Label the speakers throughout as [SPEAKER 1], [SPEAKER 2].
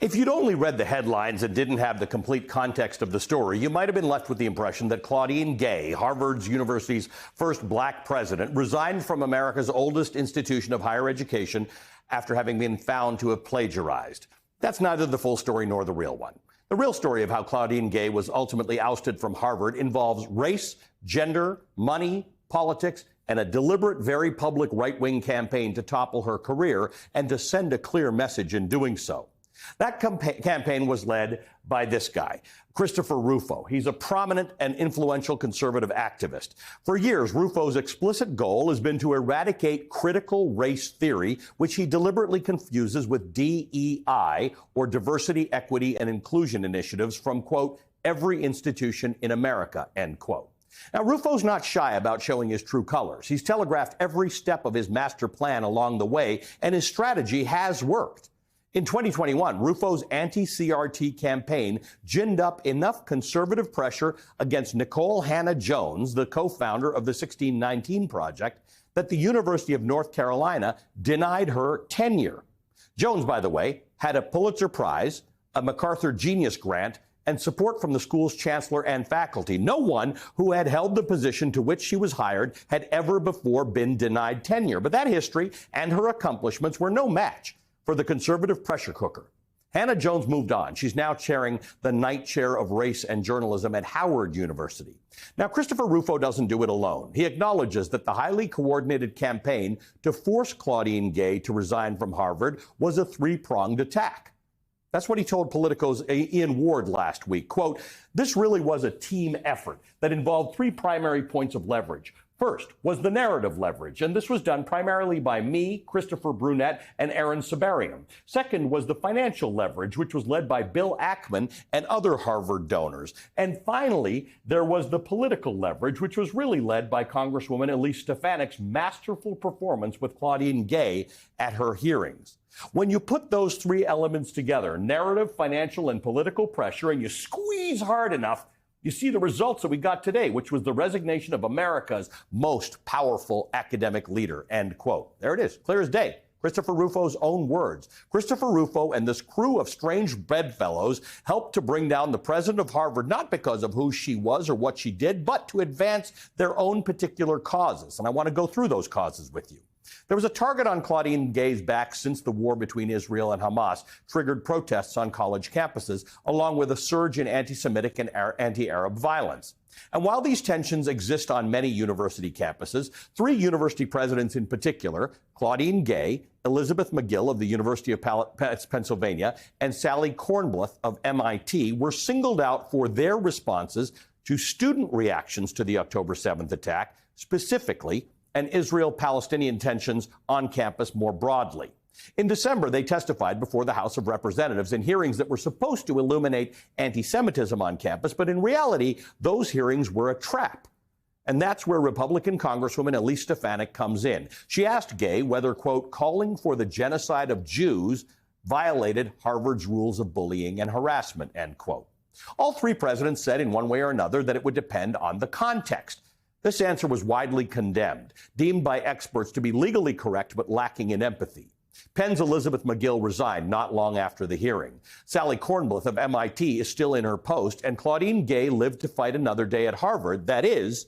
[SPEAKER 1] If you'd only read the headlines and didn't have the complete context of the story, you might have been left with the impression that Claudine Gay, Harvard University's first black president, resigned from America's oldest institution of higher education after having been found to have plagiarized. That's neither the full story nor the real one. The real story of how Claudine Gay was ultimately ousted from Harvard involves race, gender, money, politics, and a deliberate, very public right-wing campaign to topple her career and to send a clear message in doing so. That campaign was led by this guy, Christopher Rufo. He's a prominent and influential conservative activist. For years, Rufo's explicit goal has been to eradicate critical race theory, which he deliberately confuses with DEI, or diversity, equity, and inclusion initiatives from, quote, every institution in America, end quote. Now, Rufo's not shy about showing his true colors. He's telegraphed every step of his master plan along the way, and his strategy has worked. In 2021, Rufo's anti-CRT campaign ginned up enough conservative pressure against Nikole Hannah-Jones, the co-founder of the 1619 Project, that the University of North Carolina denied her tenure. Jones, by the way, had a Pulitzer Prize, a MacArthur Genius Grant, and support from the school's chancellor and faculty. No one who had held the position to which she was hired had ever before been denied tenure. But that history and her accomplishments were no match for the conservative pressure cooker. Hannah-Jones moved on. She's now chairing the Knight Chair of Race and Journalism at Howard University. Now, Christopher Rufo doesn't do it alone. He acknowledges that the highly coordinated campaign to force Claudine Gay to resign from Harvard was a three-pronged attack. That's what he told Politico's Ian Ward last week. Quote, this really was a team effort that involved three primary points of leverage. First was the narrative leverage, and this was done primarily by me, Christopher Brunette, and Aaron Sibarium. Second was the financial leverage, which was led by Bill Ackman and other Harvard donors. And finally, there was the political leverage, which was really led by Congresswoman Elise Stefanik's masterful performance with Claudine Gay at her hearings. When you put those three elements together, narrative, financial, and political pressure, and you squeeze hard enough, you see the results that we got today, which was the resignation of America's most powerful academic leader, end quote. There it is, clear as day. Christopher Rufo's own words. Christopher Rufo and this crew of strange bedfellows helped to bring down the president of Harvard, not because of who she was or what she did, but to advance their own particular causes. And I want to go through those causes with you. There was a target on Claudine Gay's back since the war between Israel and Hamas triggered protests on college campuses, along with a surge in anti-Semitic and anti-Arab violence. And while these tensions exist on many university campuses, three university presidents in particular, Claudine Gay, Elizabeth Magill of the University of Pennsylvania, and Sally Kornbluth of MIT, were singled out for their responses to student reactions to the October 7th attack, specifically and Israel-Palestinian tensions on campus more broadly. In December, they testified before the House of Representatives in hearings that were supposed to illuminate anti-Semitism on campus, but in reality, those hearings were a trap. And that's where Republican Congresswoman Elise Stefanik comes in. She asked Gay whether, quote, calling for the genocide of Jews violated Harvard's rules of bullying and harassment, end quote. All three presidents said in one way or another that it would depend on the context. This answer was widely condemned, deemed by experts to be legally correct but lacking in empathy. Penn's Elizabeth Magill resigned not long after the hearing. Sally Kornbluth of MIT is still in her post, and Claudine Gay lived to fight another day at Harvard, that is,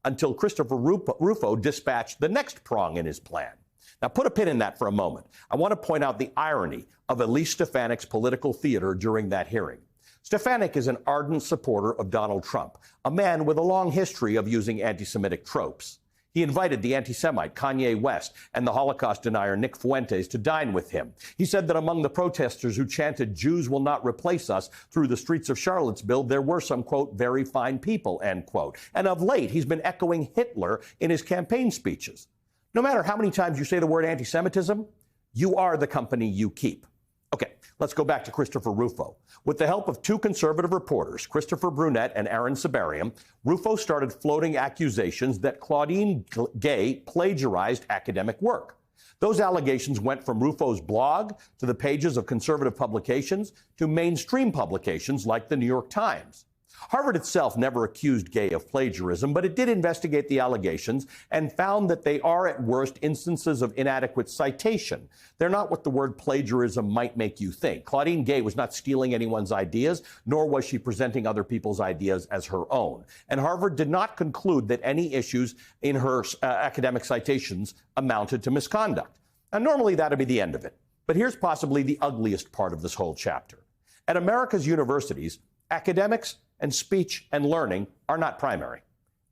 [SPEAKER 1] until Christopher Rufo dispatched the next prong in his plan. Now, put a pin in that for a moment. I want to point out the irony of Elise Stefanik's political theater during that hearing. Stefanik is an ardent supporter of Donald Trump, a man with a long history of using anti-Semitic tropes. He invited the anti-Semite Kanye West and the Holocaust denier Nick Fuentes to dine with him. He said that among the protesters who chanted "Jews will not replace us" through the streets of Charlottesville, there were some, quote, very fine people, end quote. And of late, he's been echoing Hitler in his campaign speeches. No matter how many times you say the word anti-Semitism, you are the company you keep. Okay, let's go back to Christopher Rufo. With the help of two conservative reporters, Christopher Brunette and Aaron Sibarium, Rufo started floating accusations that Claudine Gay plagiarized academic work. Those allegations went from Rufo's blog to the pages of conservative publications to mainstream publications like the New York Times. Harvard itself never accused Gay of plagiarism, but it did investigate the allegations and found that they are at worst instances of inadequate citation. They're not what the word plagiarism might make you think. Claudine Gay was not stealing anyone's ideas, nor was she presenting other people's ideas as her own. And Harvard did not conclude that any issues in her academic citations amounted to misconduct. Now, normally that'd be the end of it. But here's possibly the ugliest part of this whole chapter. At America's universities, academics and speech and learning are not primary.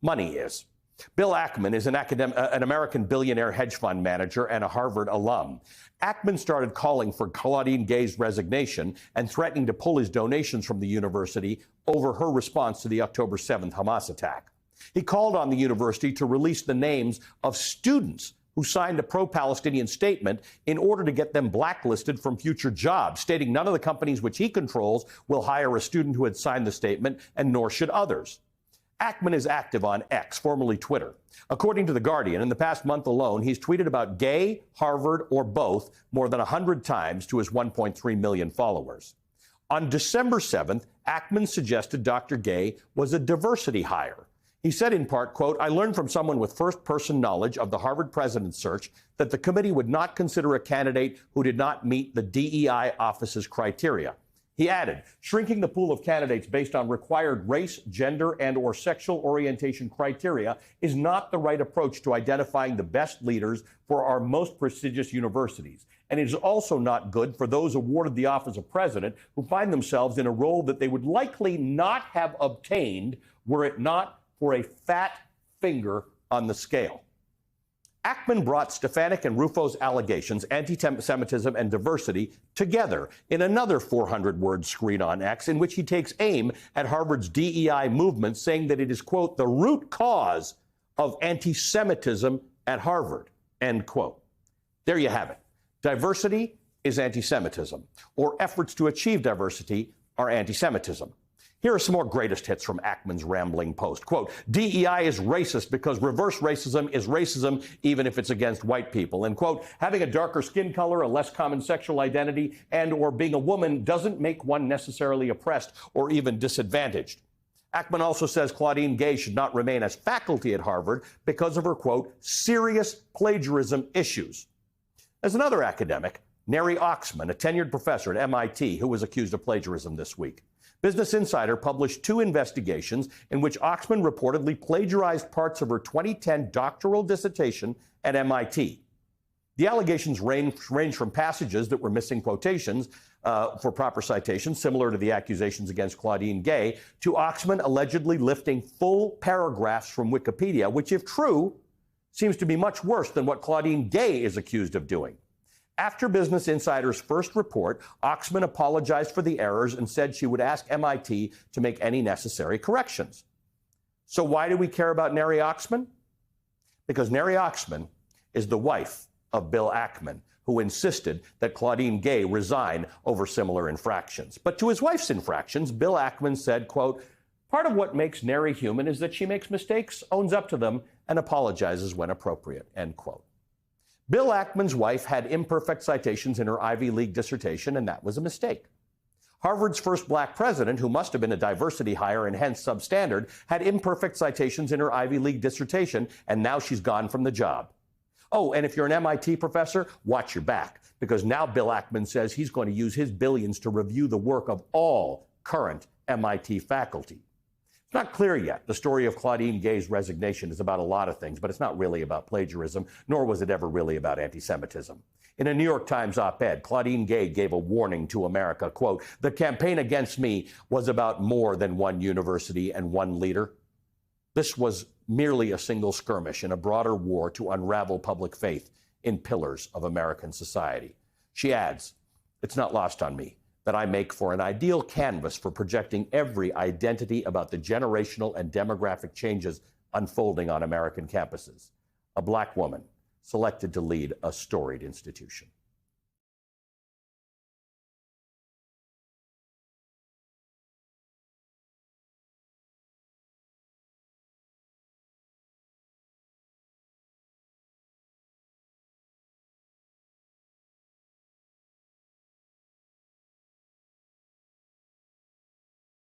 [SPEAKER 1] Money is. Bill Ackman is an American billionaire hedge fund manager and a Harvard alum. Ackman started calling for Claudine Gay's resignation and threatening to pull his donations from the university over her response to the October 7th Hamas attack. He called on the university to release the names of students who signed a pro-Palestinian statement in order to get them blacklisted from future jobs, stating none of the companies which he controls will hire a student who had signed the statement, and nor should others. Ackman is active on X, formerly Twitter. According to The Guardian, in the past month alone, he's tweeted about Gay, Harvard, or both more than 100 times to his 1.3 million followers. On December 7th, Ackman suggested Dr. Gay was a diversity hire. He said in part, quote, "I learned from someone with first-person knowledge of the Harvard president's search that the committee would not consider a candidate who did not meet the DEI office's criteria." He added, "Shrinking the pool of candidates based on required race, gender, and/or sexual orientation criteria is not the right approach to identifying the best leaders for our most prestigious universities. And it is also not good for those awarded the office of president who find themselves in a role that they would likely not have obtained were it not for a fat finger on the scale." Ackman brought Stefanik and Rufo's allegations, anti-Semitism and diversity, together in another 400-word screed on X in which he takes aim at Harvard's DEI movement, saying that it is, quote, "the root cause of anti-Semitism at Harvard," end quote. There you have it. Diversity is anti-Semitism, or efforts to achieve diversity are anti-Semitism. Here are some more greatest hits from Ackman's rambling post. Quote, "DEI is racist because reverse racism is racism even if it's against white people." And quote, "Having a darker skin color, a less common sexual identity, and or being a woman doesn't make one necessarily oppressed or even disadvantaged." Ackman also says Claudine Gay should not remain as faculty at Harvard because of her, quote, "serious plagiarism issues." There's another academic, Neri Oxman, a tenured professor at MIT, who was accused of plagiarism this week. Business Insider published 2 investigations in which Oxman reportedly plagiarized parts of her 2010 doctoral dissertation at MIT. The allegations range from passages that were missing quotations for proper citations, similar to the accusations against Claudine Gay, to Oxman allegedly lifting full paragraphs from Wikipedia, which, if true, seems to be much worse than what Claudine Gay is accused of doing. After Business Insider's first report, Oxman apologized for the errors and said she would ask MIT to make any necessary corrections. So why do we care about Neri Oxman? Because Neri Oxman is the wife of Bill Ackman, who insisted that Claudine Gay resign over similar infractions. But to his wife's infractions, Bill Ackman said, quote, "Part of what makes Neri human is that she makes mistakes, owns up to them, and apologizes when appropriate," end quote. Bill Ackman's wife had imperfect citations in her Ivy League dissertation, and that was a mistake. Harvard's first black president, who must have been a diversity hire and hence substandard, had imperfect citations in her Ivy League dissertation, and now she's gone from the job. Oh, and if you're an MIT professor, watch your back, because now Bill Ackman says he's going to use his billions to review the work of all current MIT faculty. It's not clear yet. The story of Claudine Gay's resignation is about a lot of things, but it's not really about plagiarism, nor was it ever really about anti-Semitism. In a New York Times op-ed, Claudine Gay gave a warning to America, quote, "The campaign against me was about more than one university and one leader. This was merely a single skirmish in a broader war to unravel public faith in pillars of American society." She adds, "It's not lost on me that I make for an ideal canvas for projecting every identity about the generational and demographic changes unfolding on American campuses. A black woman selected to lead a storied institution."